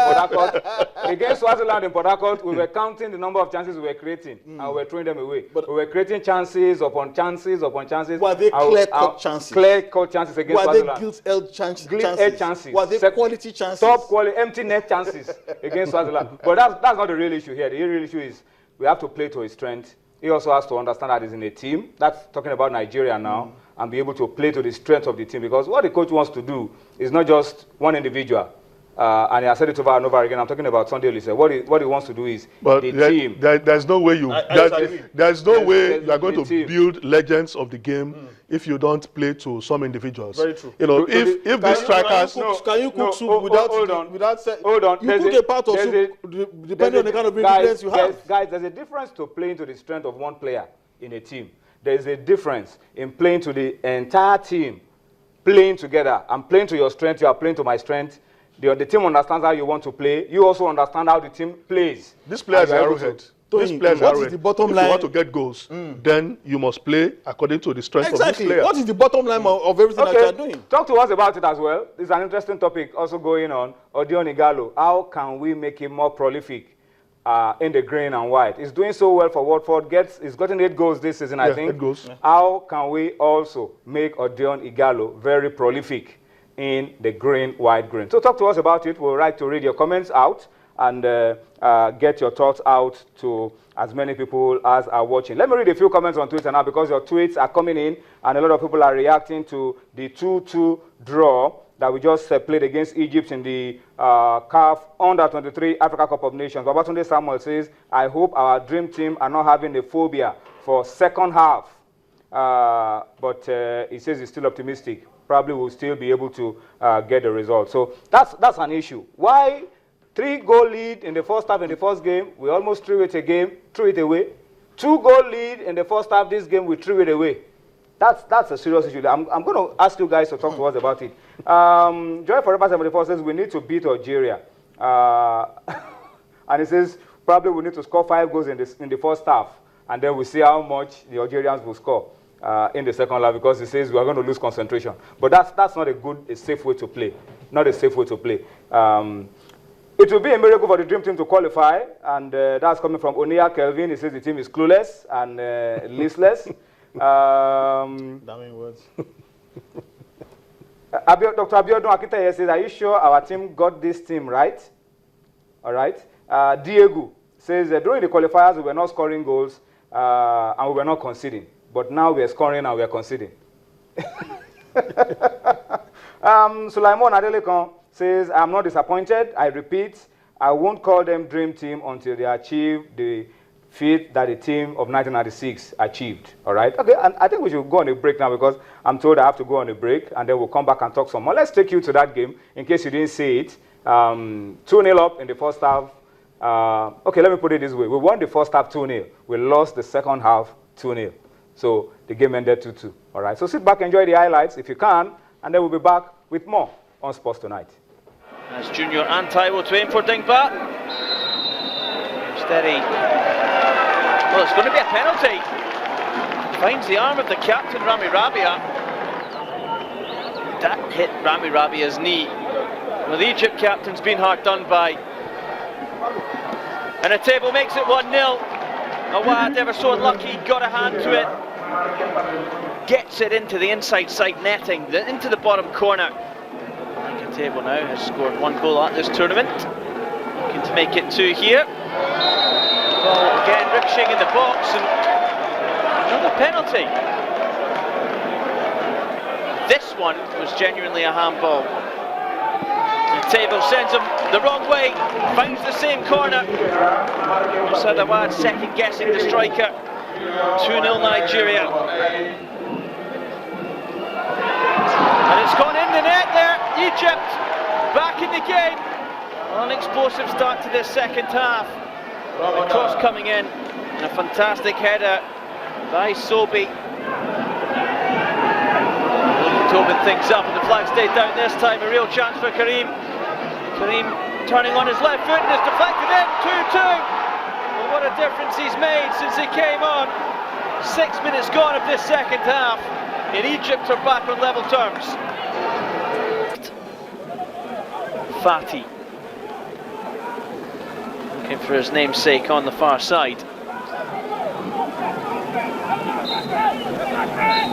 Port Harcourt. Against Swaziland in Port Harcourt, we were counting the number of chances we were creating, and we were throwing them away. But we were creating chances upon chances upon chances. Were they clear-cut chances? Clear-cut chances against Swaziland. Were they gilt-edged chances? Gilt-edged chances. Were they quality chances? Top quality, empty net chances against Swaziland. But that's not the real issue here. The real issue is we have to play to his strength. He also has to understand that he's in a team. That's talking about Nigeria now, and be able to play to the strength of the team. Because what the coach wants to do is not just one individual. And I said it over and over again. I'm talking about Sunday Olise. What he wants to do is the team. There's no way there's no way you are going to build legends of the game if you don't play to some individuals. Very true. You know, if these strikers. Can you cook soup without? Hold on. You cook a part of soup depending on the kind of ingredients you have. Guys, there's a difference to playing to the strength of one player in a team. There's a difference in playing to the entire team, playing together. I'm playing to your strength. You are playing to my strength. The team understands how you want to play. You also understand how the team plays. This player is arrowhead. This player is arrowhead. The bottom line? If you want to get goals, then you must play according to the strength of this player. What is the bottom line of everything that you are doing? Talk to us about it as well. This is an interesting topic also going on. Odion Ighalo, how can we make him more prolific in the green and white? He's doing so well for Watford. He's gotten 8 goals this season, I think. 8 goals. How can we also make Odion Ighalo very prolific in the green, white, green? So talk to us about it. We'll like to read your comments out and get your thoughts out to as many people as are watching. Let me read a few comments on Twitter now because your tweets are coming in and a lot of people are reacting to the 2-2 draw that we just played against Egypt in the CAF Under-23 Africa Cup of Nations. Babatunde Samuel says, I hope our dream team are not having a phobia for second half. But he says he's still optimistic. Probably will still be able to get the result. So that's an issue. Why 3-goal lead in the first half in the first game, we almost threw it away. 2-goal lead in the first half this game, we threw it away. That's a serious issue. I'm going to ask you guys to talk to us about it. Joy Forever 74 says we need to beat Algeria. And he says probably we need to score 5 goals in the first half. And then we see how much the Algerians will score in the second half, because he says we are going to lose concentration. But that's not a safe way to play. Not a safe way to play. It will be a miracle for the dream team to qualify, and that's coming from Onia Kelvin. He says the team is clueless and listless. Damning words. Dr. Abiodun Akitaye says, are you sure our team got this team right? All right. Diego says, during the qualifiers, we were not scoring goals and we were not conceding. But now we are scoring and we are conceding. Sulaimon Adelekon says, I'm not disappointed. I repeat, I won't call them dream team until they achieve the feat that the team of 1996 achieved. All right? Okay, and I think we should go on a break now because I'm told I have to go on a break, and then we'll come back and talk some more. Let's take you to that game in case you didn't see it. 2-0 up in the first half. Okay, let me put it this way. We won the first half 2-0. We lost the second half 2-0. So the game ended 2-2. All right, so sit back, enjoy the highlights if you can, and then we'll be back with more on Sports Tonight. As Junior and Taiwo to aim for Dingba. Steady. Well, it's going to be a penalty. Finds the arm of the captain, Rami Rabia. That hit Rami Rabia's knee. Well, the Egypt captain's been hard done by. And the table makes it 1-0. Awad, ever so unlucky, got a hand to it. Gets it into the inside side netting, into the bottom corner. Table now has scored 1 goal at this tournament. Looking to make it 2 here. Ball again ricocheting in the box, and another penalty. This one was genuinely a handball. The table sends him the wrong way, finds the same corner. Musad Awad second guessing the striker. 2-0 Nigeria. And it's gone in the net there. Egypt back in the game. An explosive start to this second half. The cross coming in and a fantastic header by Sobi. Looking to open things up, and the flag stayed down this time. A real chance for Karim. Karim turning on his left foot and it's deflected in. 2-2. Well, what a difference he's made since he came on. 6 minutes gone of this second half. In Egypt are back on level terms. Fati. looking for his namesake on the far side.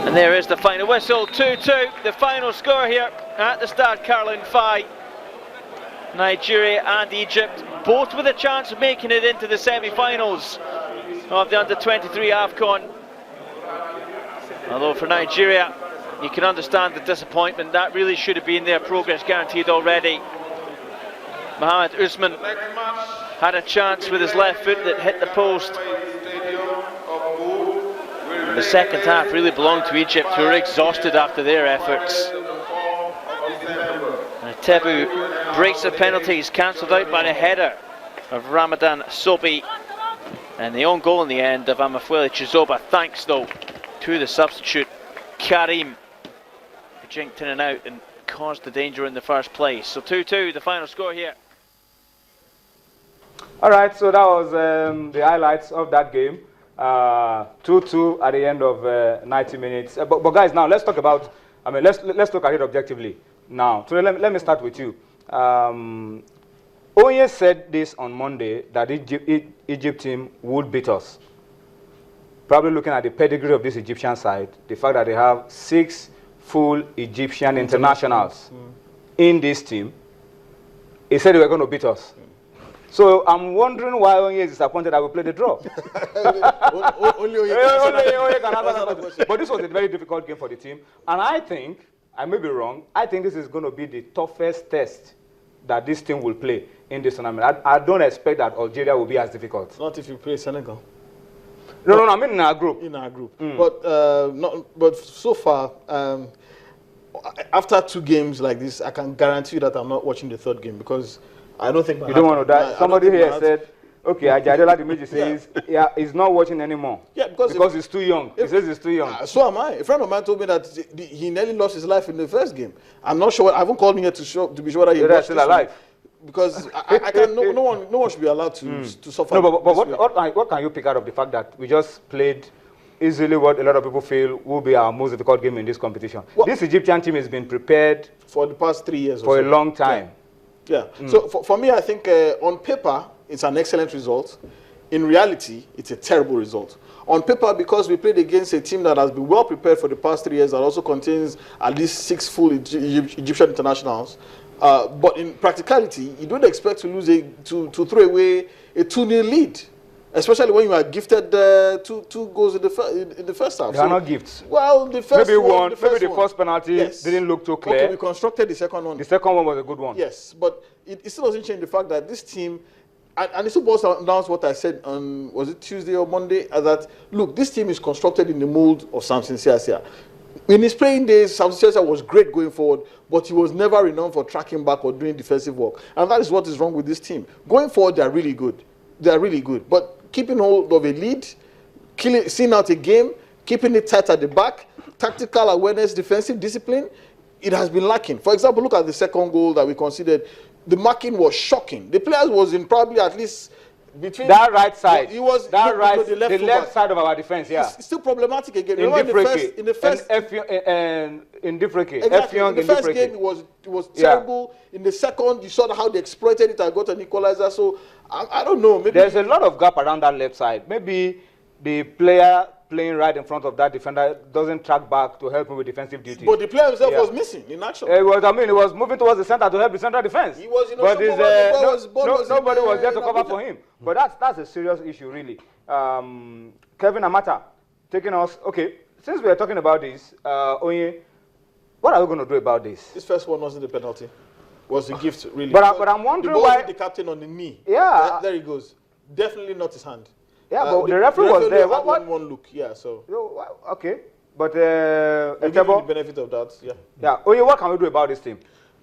And there is the final whistle, 2-2, the final score here at the Stade Caroline Faye. Nigeria and Egypt, both with a chance of making it into the semi-finals of the Under-23 AFCON. Although for Nigeria, you can understand the disappointment. That really should have been their progress guaranteed already. Mohamed Usman had a chance with his left foot that hit the post. The second half really belonged to Egypt, who were exhausted after their efforts. Tebu breaks the penalties, cancelled out by the header of Ramadan Sobi. And the own goal in the end of Amafuele Chizoba, thanks though to the substitute Karim, who jinked in and out and caused the danger in the first place. So 2-2, the final score here. All right, so that was the highlights of that game. 2-2 at the end of 90 minutes. But guys, now let's talk about, let's look at it objectively. Now, so let me start with you. Onye said this on Monday, that Egypt team would beat us. Probably looking at the pedigree of this Egyptian side, the fact that they have 6 full Egyptian internationals in this team, he said they were going to beat us. So I'm wondering why Onye is disappointed that we played the draw. Only Onye can answer that question. But this was a very difficult game for the team. And I think, I may be wrong, I think this is going to be the toughest test that this team will play in this tournament. I don't expect that Algeria will be as difficult. Not if you play Senegal. No, I mean in our group. In our group. But so far, after 2 games like this, I can guarantee you that I'm not watching the 3rd game, because I don't think... You don't want to die? Somebody here said, okay, Ajadola Dimeji says he's not watching anymore. Yeah, because he's too young. He says he's too young. So am I. A friend of mine told me that he nearly lost his life in the 1st game. I'm not sure. I haven't called me here to be sure that he's still alive. Because I can, no one should be allowed to suffer. No, but what can you pick out of the fact that we just played easily what a lot of people feel will be our most difficult game in this competition? Well, this Egyptian team has been prepared for the past 3 years for a long time. Yeah. So for me, I think on paper, it's an excellent result. In reality, it's a terrible result. On paper, because we played against a team that has been well prepared for the past 3 years, that also contains at least 6 full Egyptian internationals. But in practicality, you don't expect to lose to throw away a 2-0 lead, especially when you are gifted 2 goals in the first half. They are not gifts. Well, the first one, maybe the first penalty didn't look too clear. Okay, we constructed the second one. The second one was a good one. Yes, but it still doesn't change the fact that this team, and it still boils down to what I said on, was it Tuesday or Monday, that, look, this team is constructed in the mold of Samson Siasia. In his playing days, Samson Siasia was great going forward, but he was never renowned for tracking back or doing defensive work. And that is what is wrong with this team. Going forward, they are really good. They are really good. But keeping hold of a lead, seeing out a game, keeping it tight at the back, tactical awareness, defensive discipline, it has been lacking. For example, look at the second goal that we conceded. The marking was shocking. The players was in probably at least between that right side. He was that right, the left side of our defense. Yeah, it's still problematic again. In the first game it was terrible. In the second, you saw how they exploited it and got an equalizer. So I don't know. Maybe there's a lot of gap around that left side. Maybe the player playing right in front of that defender doesn't track back to help him with defensive duties. But the player himself was missing in action. He was moving towards the center to help the central defense. He was, but nobody was there to cover for him. But that's a serious issue, really. Kevin Amata taking us. Okay, since we are talking about this, Onye, what are we going to do about this? This first one wasn't a penalty. Was a gift, really. But I'm wondering why the captain on the knee. Yeah, there he goes. Definitely not his hand. Yeah, but the referee was there. One look, yeah, so. Okay, but give the benefit of that, yeah. Yeah, Oye, what can we do about this team?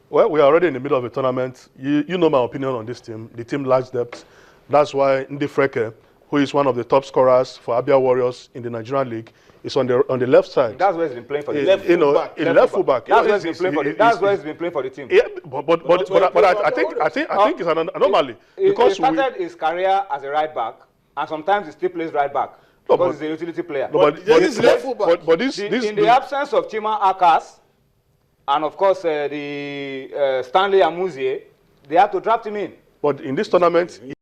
Well, we are already in the middle of a tournament. You know my opinion on this team. The team lacks depth. That's why Ndi Freke, who is one of the top scorers for Abia Warriors in the Nigerian League, is on the left side. That's where he's been playing for the team. Left fullback. That's where he's been playing for the team. Yeah, but I think it's an anomaly. He started his career as a right back. And sometimes he still plays right back because he's a utility player. But in the absence of Chima Akas and of course the Stanley Amuzie, they had to draft him in. But in this tournament,